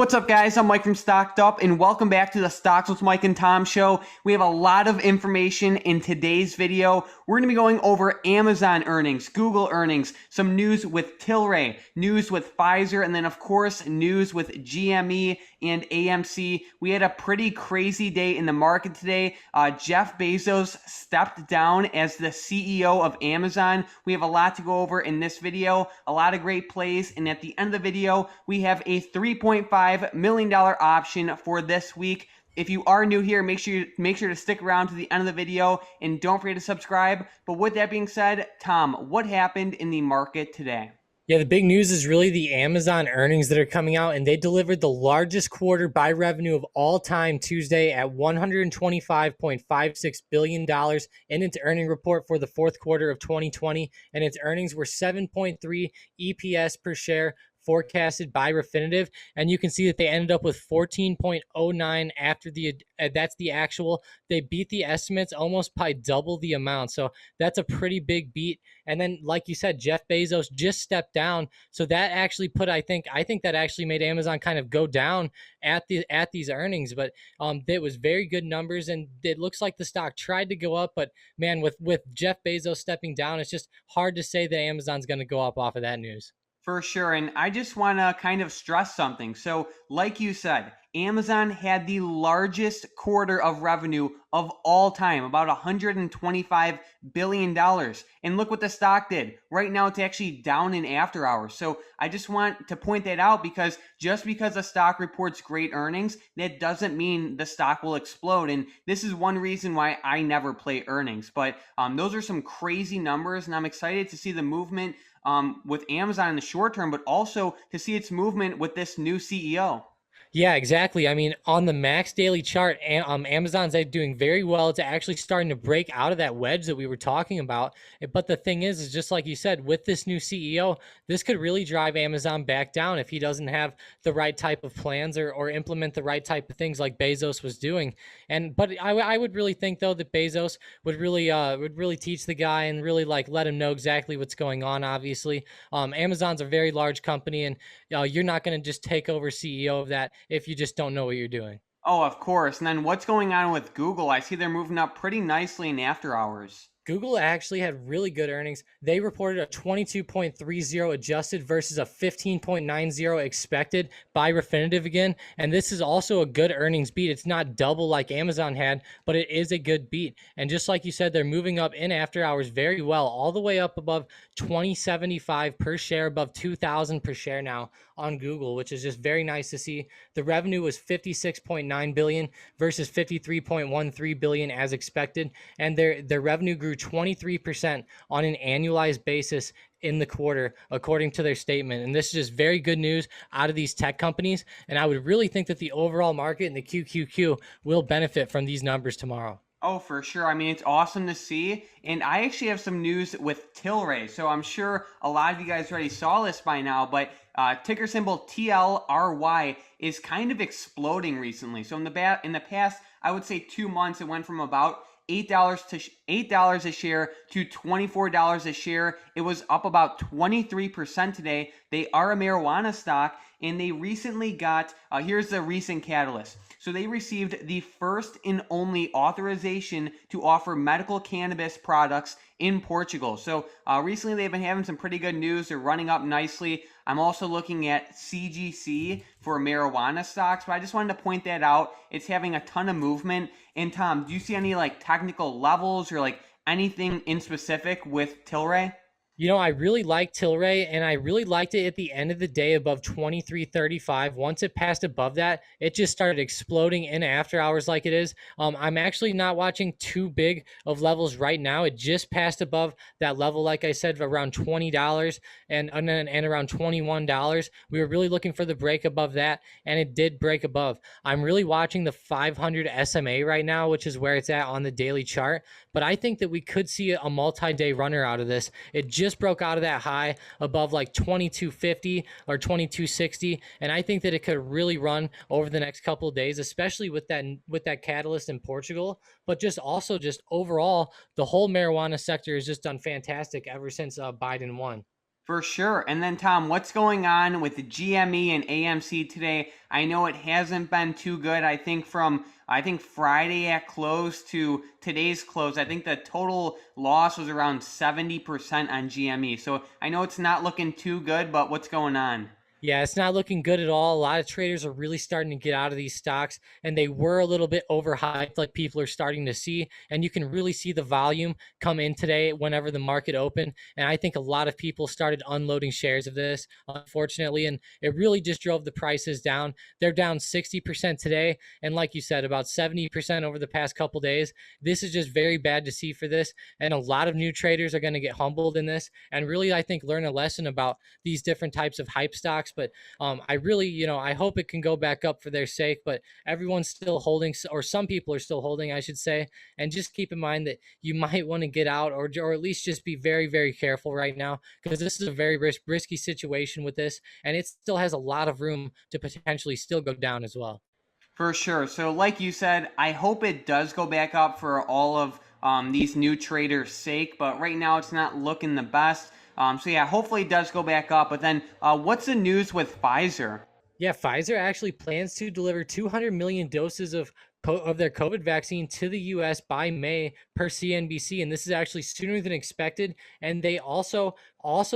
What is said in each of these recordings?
What's up, guys? I'm Mike from StockedUp, and welcome back to the Stocks with Mike and Tom show. We have a lot of information in today's video. We're going to be going over Amazon earnings, Google earnings, some news with TLRY, news with Pfizer, and then, of course, news with GME and AMC. We had a pretty crazy day in the market today. Jeff Bezos stepped down as the CEO of Amazon. We have a lot to go over in this video, a lot of great plays, and at the end of the video, we have a $3.5 million option for this week. If you are new here, make sure to stick around to the end of the video and don't forget to subscribe. But with that being said, Tom, what happened in the market today? Yeah, the big news is really the Amazon earnings that are coming out, and they delivered the largest quarter by revenue of all time Tuesday at $125.56 billion in its earning report for the fourth quarter of 2020, and its earnings were 7.3 EPS per share forecasted by Refinitiv, and you can see that they ended up with 14.09 after that's the actual. They beat the estimates almost by double the amount, so that's a pretty big beat. And then, like you said, Jeff Bezos just stepped down, so that actually I think that actually made Amazon kind of go down at these earnings. But it was very good numbers, and it looks like the stock tried to go up, but man, with Jeff Bezos stepping down, it's just hard to say that Amazon's going to go up off of that news. For sure, and I just want to kind of stress something. So, like you said, Amazon had the largest quarter of revenue of all time, about $125 billion. And look what the stock did. Right now, it's actually down in after hours. So I just want to point that out, because just because a stock reports great earnings, that doesn't mean the stock will explode. And this is one reason why I never play earnings. But those are some crazy numbers, and I'm excited to see the movement with Amazon in the short term, but also to see its movement with this new CEO. Yeah, exactly. I mean, on the max daily chart, Amazon's doing very well. It's actually starting to break out of that wedge that we were talking about. But the thing is just like you said, with this new CEO, this could really drive Amazon back down if he doesn't have the right type of plans or implement the right type of things like Bezos was doing. But I would really think, though, that Bezos would really teach the guy and really let him know exactly what's going on. Obviously, Amazon's a very large company, and you're not going to just take over CEO of that if you just don't know what you're doing. Oh, of course. And then what's going on with Google? I see they're moving up pretty nicely in after hours. Google actually had really good earnings. They reported a 22.30 adjusted versus a 15.90 expected by Refinitiv again. And this is also a good earnings beat. It's not double like Amazon had, but it is a good beat. And just like you said, they're moving up in after hours very well, all the way up above 2075 per share, above 2,000 per share now on Google, which is just very nice to see. The revenue was 56.9 billion versus 53.13 billion as expected. And their revenue grew 23% on an annualized basis in the quarter, according to their statement. And this is just very good news out of these tech companies. And I would really think that the overall market and the QQQ will benefit from these numbers tomorrow. Oh, for sure. I mean, it's awesome to see. And I actually have some news with TLRY. So I'm sure a lot of you guys already saw this by now, but ticker symbol TLRY is kind of exploding recently. So in the past, I would say 2 months, it went from about $8 a share to $24 a share. It was up about 23% today. They are a marijuana stock, and they recently got, here's the recent catalyst. So they received the first and only authorization to offer medical cannabis products in Portugal. So recently they've been having some pretty good news. They're running up nicely. I'm also looking at CGC for marijuana stocks, but I just wanted to point that out. It's having a ton of movement. And Tom, do you see any technical levels or anything in specific with TLRY? You know, I really liked TLRY, and I really liked it at the end of the day above 23.35. Once it passed above that, it just started exploding in after hours like it is. I'm actually not watching too big of levels right now. It just passed above that level, like I said, around $20 and around $21. We were really looking for the break above that, and it did break above. I'm really watching the 500 SMA right now, which is where it's at on the daily chart. But I think that we could see a multi-day runner out of this. It just broke out of that high above 2250 or 2260, and I think that it could really run over the next couple of days, especially with that catalyst in Portugal. But just overall, the whole marijuana sector has just done fantastic ever since Biden won. For sure. And then, Tom, what's going on with the GME and AMC today? I know it hasn't been too good. I think Friday at close to today's close, I think the total loss was around 70% on GME. So I know it's not looking too good, but what's going on? Yeah, it's not looking good at all. A lot of traders are really starting to get out of these stocks, and they were a little bit overhyped, like people are starting to see. And you can really see the volume come in today whenever the market opened. And I think a lot of people started unloading shares of this, unfortunately, and it really just drove the prices down. They're down 60% today, and like you said, about 70% over the past couple days. This is just very bad to see for this, and a lot of new traders are going to get humbled in this, and really, I think, learn a lesson about these different types of hype stocks. But I really, I hope it can go back up for their sake. But everyone's still holding, or some people are still holding, I should say. And just keep in mind that you might want to get out, or at least just be very, very careful right now, because this is a very risky situation with this, and it still has a lot of room to potentially still go down as well. For sure. So, like you said, I hope it does go back up for all of these new traders' sake, but right now it's not looking the best. So, yeah, hopefully it does go back up. But then, what's the news with Pfizer? Yeah, Pfizer actually plans to deliver 200 million doses of their COVID vaccine to the U.S. by May, per CNBC, and this is actually sooner than expected. And they also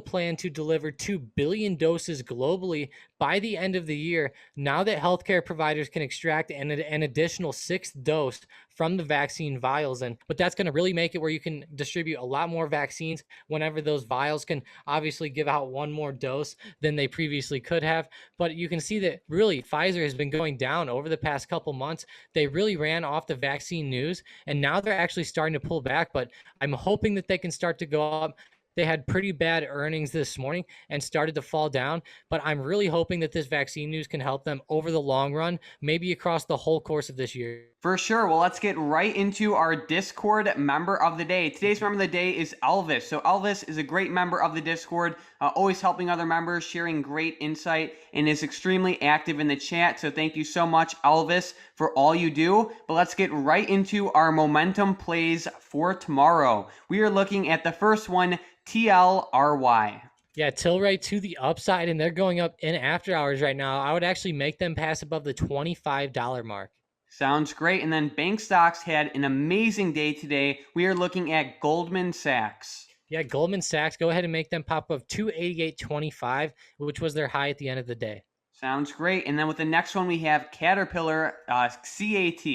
plan to deliver 2 billion doses globally by the end of the year. Now that healthcare providers can extract an additional sixth dose from the vaccine vials, and but that's going to really make it where you can distribute a lot more vaccines whenever those vials can obviously give out one more dose than they previously could have. But you can see that really Pfizer has been going down over the past couple months. They really ran off the vaccine news, and now they're actually starting to pull back. But I'm hoping that they can start to go up. They had pretty bad earnings this morning and started to fall down, but I'm really hoping that this vaccine news can help them over the long run, maybe across the whole course of this year. For sure. Well, let's get right into our Discord member of the day. Today's member of the day is Elvis. So, Elvis is a great member of the Discord, always helping other members, sharing great insight, and is extremely active in the chat. So, thank you so much, Elvis, for all you do. But let's get right into our momentum plays for tomorrow. We are looking at the first one, TLRY. Yeah, TLRY to the upside, and they're going up in after hours right now. I would actually make them pass above the $25 mark. Sounds great. And then bank stocks had an amazing day today. We are looking at Goldman Sachs. Yeah, Goldman Sachs, go ahead and make them pop up 288.25, which was their high at the end of the day. Sounds great. And then with the next one, we have Caterpillar, CAT.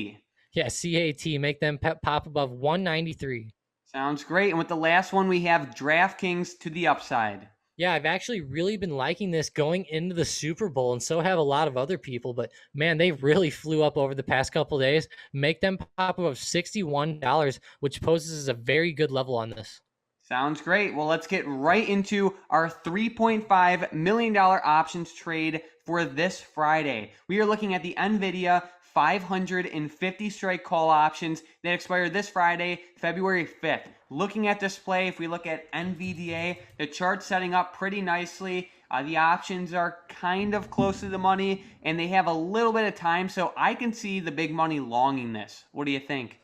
Yeah, CAT, make them pop above 193. Sounds great. And with the last one, we have DraftKings to the upside. Yeah, I've actually really been liking this going into the Super Bowl, and so have a lot of other people. But man, they really flew up over the past couple days. Make them pop above $61, which poses as a very good level on this. Sounds great. Well, let's get right into our $3.5 million options trade for this Friday. We are looking at the NVIDIA 550 strike call options that expire this Friday, February 5th. Looking at display, if we look at NVDA, the chart's setting up pretty nicely. The options are kind of close to the money, and they have a little bit of time, so I can see the big money longing this. What do you think?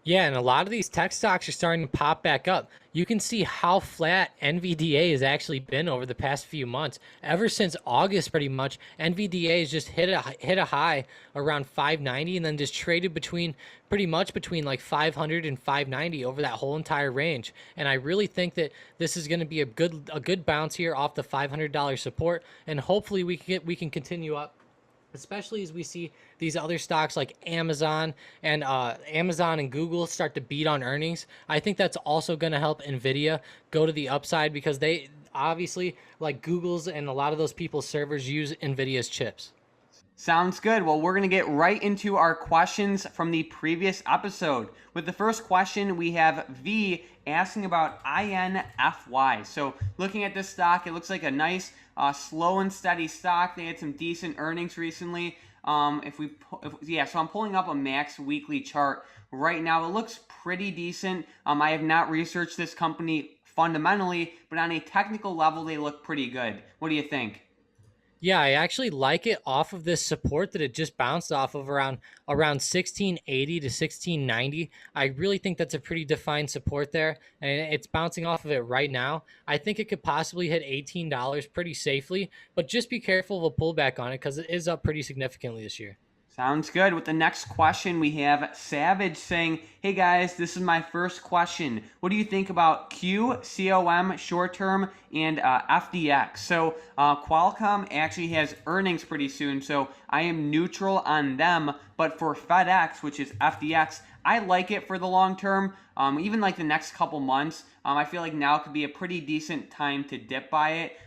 Yeah, and a lot of these tech stocks are starting to pop back up. You can see how flat NVDA has actually been over the past few months. Ever since August, pretty much, NVDA has just hit a high around 590 and then just traded pretty much between like 500 and 590 over that whole entire range. And I really think that this is going to be a good bounce here off the $500 support, and hopefully we can continue up, especially as we see these other stocks like Amazon and Google start to beat on earnings. I think that's also going to help Nvidia go to the upside, because they obviously, like Google's and a lot of those people's servers, use Nvidia's chips. Sounds good. Well, we're going to get right into our questions from the previous episode. With the first question, we have V asking about INFY. So looking at this stock, it looks like a nice, slow and steady stock. They had some decent earnings recently. So I'm pulling up a max weekly chart right now. It looks pretty decent. I have not researched this company fundamentally, but on a technical level, they look pretty good. What do you think? Yeah, I actually like it off of this support that it just bounced off of around 1680 to 1690. I really think that's a pretty defined support there, and it's bouncing off of it right now. I think it could possibly hit $18 pretty safely, but just be careful of a pullback on it because it is up pretty significantly this year. Sounds good. With the next question, we have Savage saying, "Hey guys, this is my first question. What do you think about QCOM short term and FDX?" So Qualcomm actually has earnings pretty soon, so I am neutral on them. But for FedEx, which is FDX, I like it for the long term. Even like the next couple months, I feel like now could be a pretty decent time to dip by it.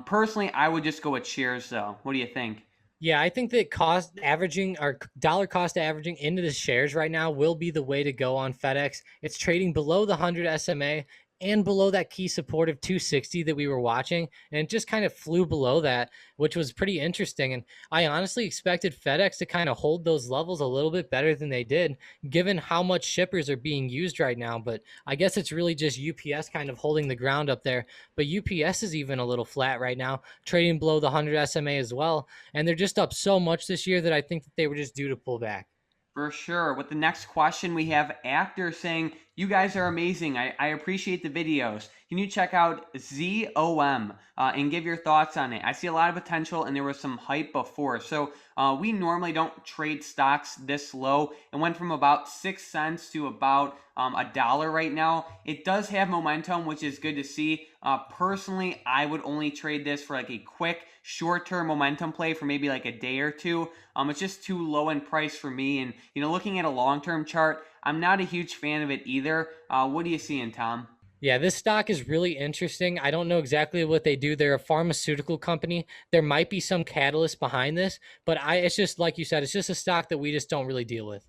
Personally, I would just go with shares though. What do you think? Yeah, I think that cost averaging or dollar cost averaging into the shares right now will be the way to go on FedEx. It's trading below the 100 SMA and below that key support of 260 that we were watching. And it just kind of flew below that, which was pretty interesting. And I honestly expected FedEx to kind of hold those levels a little bit better than they did, given how much shippers are being used right now. But I guess it's really just UPS kind of holding the ground up there. But UPS is even a little flat right now, trading below the 100 SMA as well, and they're just up so much this year that I think that they were just due to pull back. For sure. With the next question, we have Actor saying, "You guys are amazing. I appreciate the videos. Can you check out ZOM and give your thoughts on it? I see a lot of potential and there was some hype before." So we normally don't trade stocks this low. It went from about 6 cents to about $1 right now. It does have momentum, which is good to see. Personally, I would only trade this for like a quick short-term momentum play for maybe like a day or two. It's just too low in price for me. And, looking at a long-term chart, I'm not a huge fan of it either. What are you seeing, Tom? Yeah, this stock is really interesting. I don't know exactly what they do. They're a pharmaceutical company. There might be some catalyst behind this, but it's just like you said, it's just a stock that we just don't really deal with.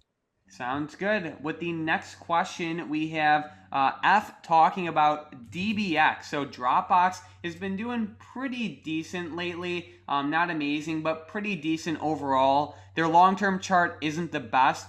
Sounds good. With the next question, we have F talking about DBX. So Dropbox has been doing pretty decent lately. Not amazing, but pretty decent overall. Their long-term chart isn't the best.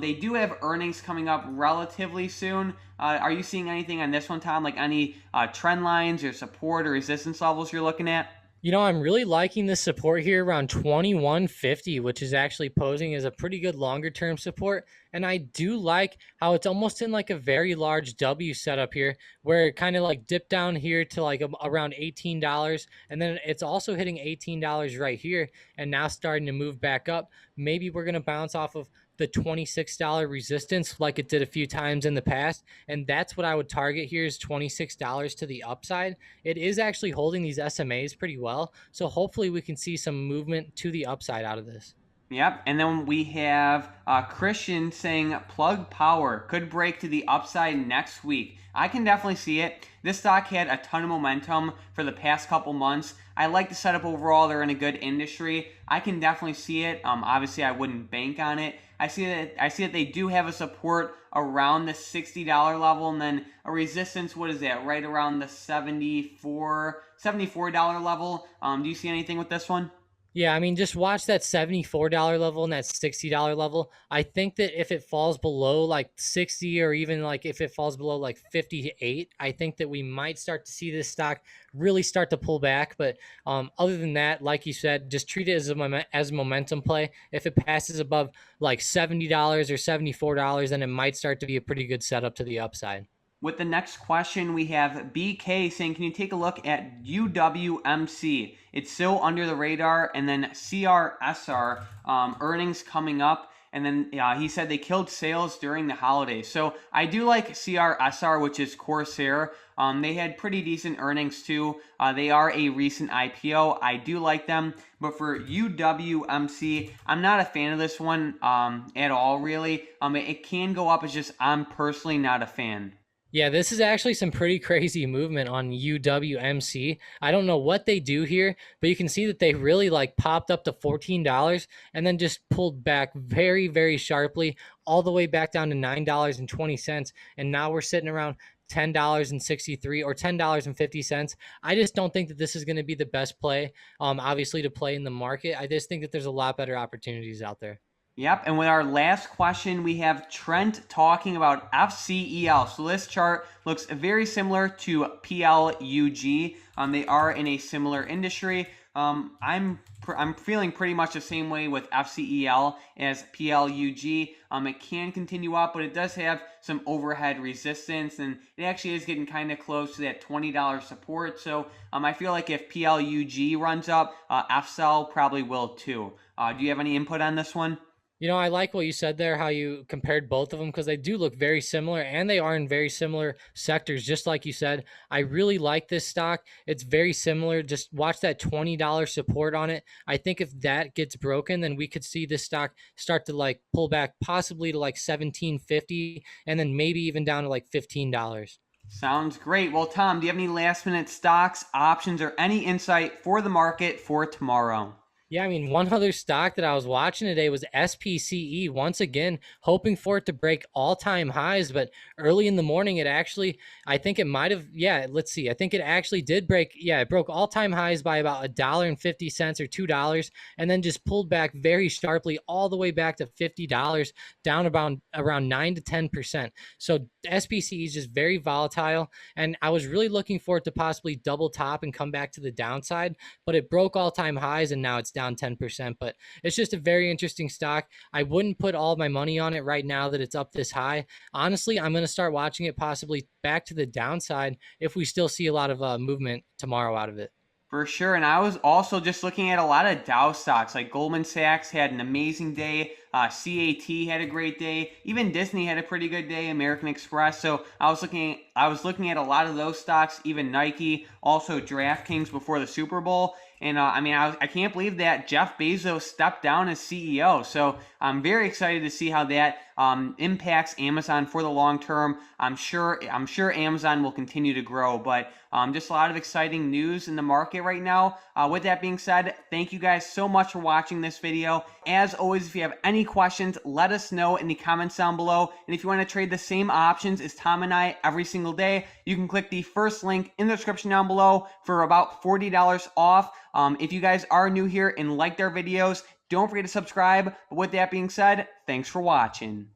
They do have earnings coming up relatively soon. Are you seeing anything on this one, Tom? Like any trend lines or support or resistance levels you're looking at? I'm really liking this support here around 2150, which is actually posing as a pretty good longer term support. And I do like how it's almost in like a very large W setup here, where it kind of like dipped down here to like around $18. And then it's also hitting $18 right here and now starting to move back up. Maybe we're going to bounce off of the $26 resistance like it did a few times in the past. And that's what I would target here is $26 to the upside. It is actually holding these SMAs pretty well. So hopefully we can see some movement to the upside out of this. Yep, and then we have Christian saying Plug Power could break to the upside next week. I can definitely see it. This stock had a ton of momentum for the past couple months. I like the setup overall. They're in a good industry. I can definitely see it. Obviously, I wouldn't bank on it. I see that they do have a support around the $60 level, and then a resistance. What is that? Right around the $74 level. Do you see anything with this one? Yeah, I mean, just watch that $74 level and that $60 level. I think that if it falls below like 60 or even like if it falls below like 58, I think that we might start to see this stock really start to pull back. But other than that, like you said, just treat it as a momentum play. If it passes above like $70 or $74, then it might start to be a pretty good setup to the upside. With the next question, we have BK saying, "Can you take a look at UWMC? It's so under the radar." And then CRSR earnings coming up. And then he said they killed sales during the holidays. So I do like CRSR, which is Corsair. They had pretty decent earnings too. They are a recent IPO. I do like them. But for UWMC, I'm not a fan of this one at all, really. It can go up. It's just I'm personally not a fan. Yeah, this is actually some pretty crazy movement on UWMC. I don't know what they do here, but you can see that they really like popped up to $14 and then just pulled back very, very sharply all the way back down to $9.20. And now we're sitting around $10.63 or $10.50. I just don't think that this is going to be the best play, obviously, to play in the market. I just think that there's a lot better opportunities out there. Yep, and with our last question, we have Trent talking about FCEL. So this chart looks very similar to PLUG. They are in a similar industry. I'm feeling pretty much the same way with FCEL as PLUG. It can continue up, but it does have some overhead resistance, and it actually is getting kind of close to that $20 support. So I feel like if PLUG runs up, FCEL probably will too. Do you have any input on this one? I like what you said there, how you compared both of them because they do look very similar and they are in very similar sectors, just like you said. I really like this stock. It's very similar. Just watch that $20 support on it. I think if that gets broken, then we could see this stock start to like pull back possibly to like 17.50 and then maybe even down to like $15. Sounds great. Well, Tom, do you have any last minute stocks, options, or any insight for the market for tomorrow? Yeah, I mean, one other stock that I was watching today was SPCE. Once again, hoping for it to break all-time highs, but early in the morning, I think it might have, yeah, let's see. I think it actually did break, yeah, it broke all-time highs by about $1.50 or $2, and then just pulled back very sharply all the way back to $50, down around 9 to 10%. So SPCE is just very volatile, and I was really looking for it to possibly double top and come back to the downside, but it broke all-time highs, and now it's down 10%, but it's just a very interesting stock. I wouldn't put all my money on it right now that it's up this high. Honestly, I'm going to start watching it possibly back to the downside if we still see a lot of movement tomorrow out of it. For sure. And I was also just looking at a lot of Dow stocks, like Goldman Sachs had an amazing day. CAT had a great day. Even Disney had a pretty good day. American Express. So I was looking at a lot of those stocks. Even Nike, also DraftKings before the Super Bowl. And I can't believe that Jeff Bezos stepped down as CEO. So I'm very excited to see how that impacts Amazon for the long term. I'm sure Amazon will continue to grow, but just a lot of exciting news in the market right now. With that being said, thank you guys so much for watching this video. As always, if you have any questions, let us know in the comments down below. And if you want to trade the same options as Tom and I every single day, you can click the first link in the description down below for about $40 off. If you guys are new here and liked our videos, don't forget to subscribe. But with that being said, thanks for watching.